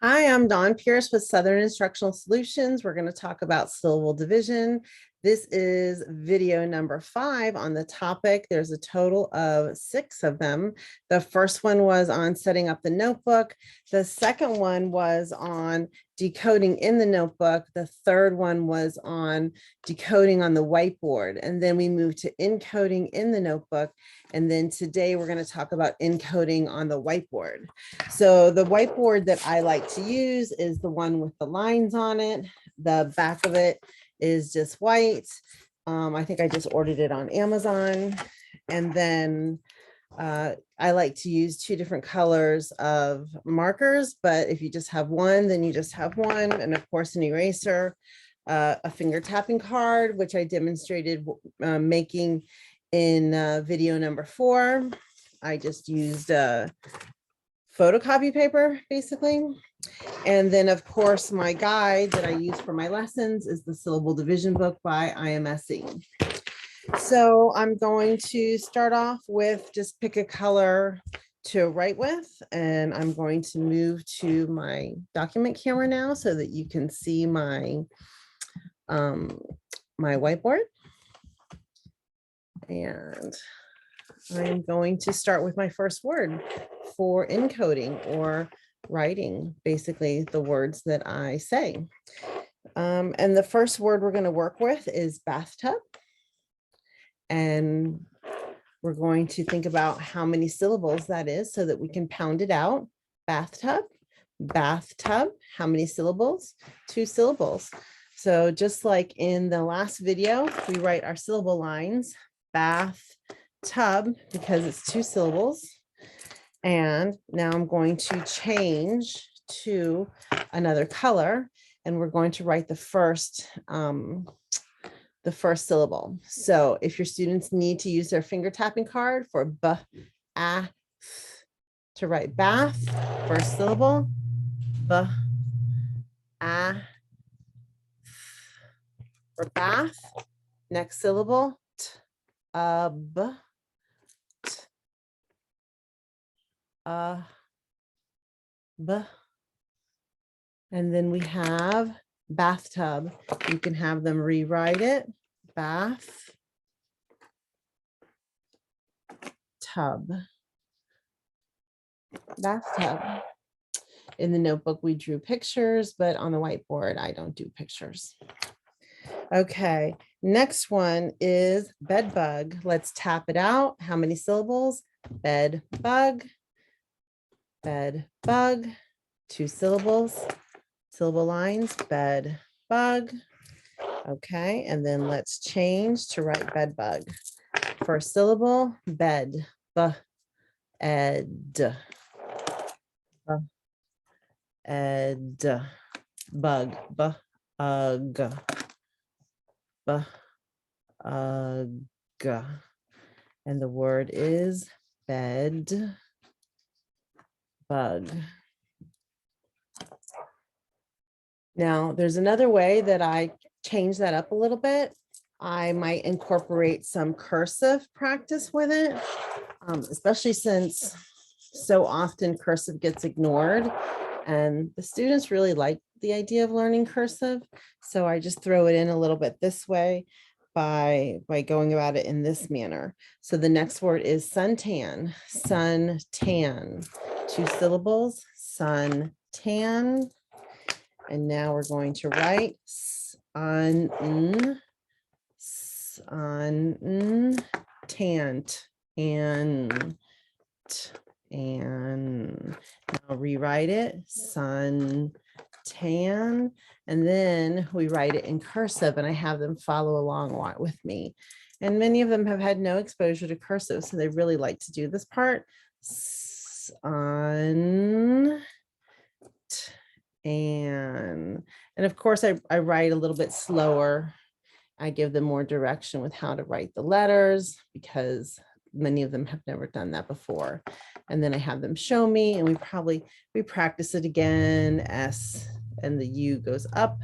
Hi, I'm Dawn Pierce with Southern Instructional Solutions. We're going to talk about syllable division. This is video number 5 on the topic. There's a total of 6 of them. The first one was on setting up the notebook. The second one was on decoding in the notebook. The third one was on decoding on the whiteboard. And then we moved to encoding in the notebook. And then today we're going to talk about encoding on the whiteboard. So the whiteboard that I like to use is the one with the lines on it. The back of it is just white. I think I just ordered it on Amazon. And then I like to use 2 different colors of markers, but if you just have one, then you just have one. And of course, an eraser, a finger tapping card, which I demonstrated making in video number 4. I just used photocopy paper, basically. And then, of course, my guide that I use for my lessons is the Syllable Division book by IMSE. So I'm going to start off with just pick a color to write with, and I'm going to move to my document camera now so that you can see my my whiteboard. And I'm going to start with my first word for encoding or writing, basically the words that I say. And the first word we're going to work with is bathtub. And we're going to think about how many syllables that is so that we can pound it out. Bathtub, bathtub, how many syllables? 2 syllables. So just like in the last video, we write our syllable lines, bathtub, because it's 2 syllables. And now I'm going to change to another color, and we're going to write the first syllable. So if your students need to use their finger tapping card for b, a, to write bath, first syllable, b, a, for bath, next syllable, t, b, t, b. And then we have bathtub. You can have them rewrite it. Bath, tub, bathtub. In the notebook, we drew pictures, but on the whiteboard, I don't do pictures. Okay, next one is bed bug. Let's tap it out. How many syllables? Bed bug, bed bug, 2 syllables, syllable lines, bed bug. Okay, and then let's change to write bed bug. First syllable, bed, b, ed, ed, bug, b, ug, b, ug. And the word is bed bug. Now, there's another way that I change that up a little bit. I might incorporate some cursive practice with it, especially since so often cursive gets ignored. And the students really like the idea of learning cursive. So I just throw it in a little bit this way by going about it in this manner. So the next word is suntan, suntan, 2 syllables, suntan. And now we're going to write sun, tant, and now rewrite it, sun, tan, and then we write it in cursive, and I have them follow along with me. And many of them have had no exposure to cursive, so they really like to do this part. Sun, and of course I write a little bit slower. I give them more direction with how to write the letters because many of them have never done that before. And then I have them show me, and we practice it again. S, and the U goes up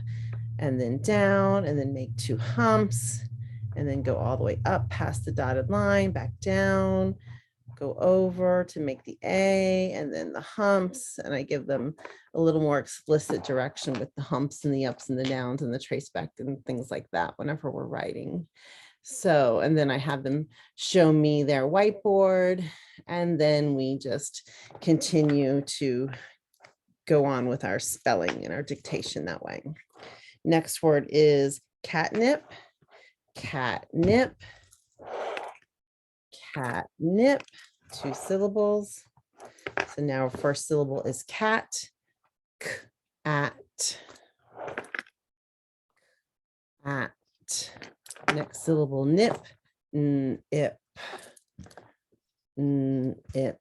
and then down, and then make 2 humps, and then go all the way up past the dotted line, back down, go over to make the A, and then the humps, and I give them a little more explicit direction with the humps and the ups and the downs and the trace back and things like that whenever we're writing. So, and then I have them show me their whiteboard, and then we just continue to go on with our spelling and our dictation that way. Next word is catnip, catnip, catnip, 2 syllables. So now our first syllable is cat, k, at. Next syllable, nip, ip, ip.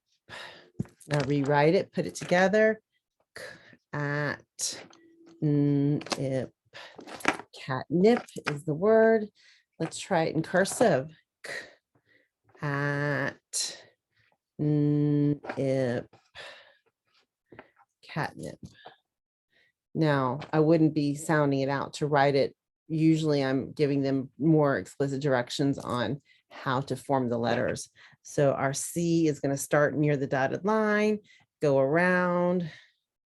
Now rewrite it, put it together, k, at, ip. Catnip is the word. Let's try it in cursive. K, at, ip. Catnip. Now, I wouldn't be sounding it out to write it. Usually I'm giving them more explicit directions on how to form the letters. So our C is going to start near the dotted line, go around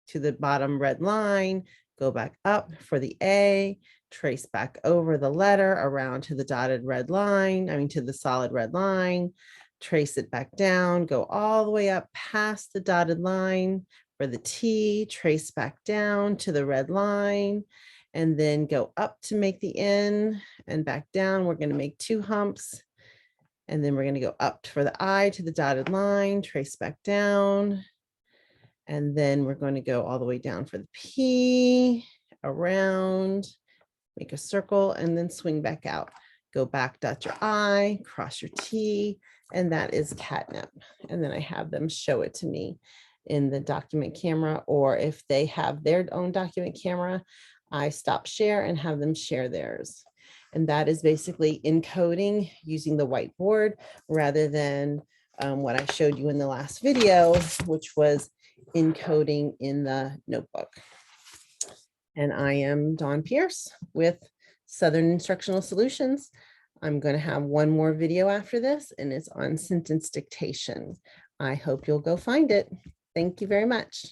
to the bottom red line, go back up for the A, trace back over the letter around to the dotted red line, to the solid red line, trace it back down, go all the way up past the dotted line for the T, trace back down to the red line, and then go up to make the N and back down. We're going to make 2 humps. And then we're going to go up for the I to the dotted line, trace back down. And then we're going to go all the way down for the P, around, make a circle, and then swing back out. Go back, dot your I, cross your T, and that is catnip. And then I have them show it to me in the document camera, or if they have their own document camera, I stop share and have them share theirs. And that is basically encoding using the whiteboard rather than what I showed you in the last video, which was encoding in the notebook. And I am Dawn Pierce with Southern Instructional Solutions. I'm going to have one more video after this, and it's on sentence dictation. I hope you'll go find it. Thank you very much.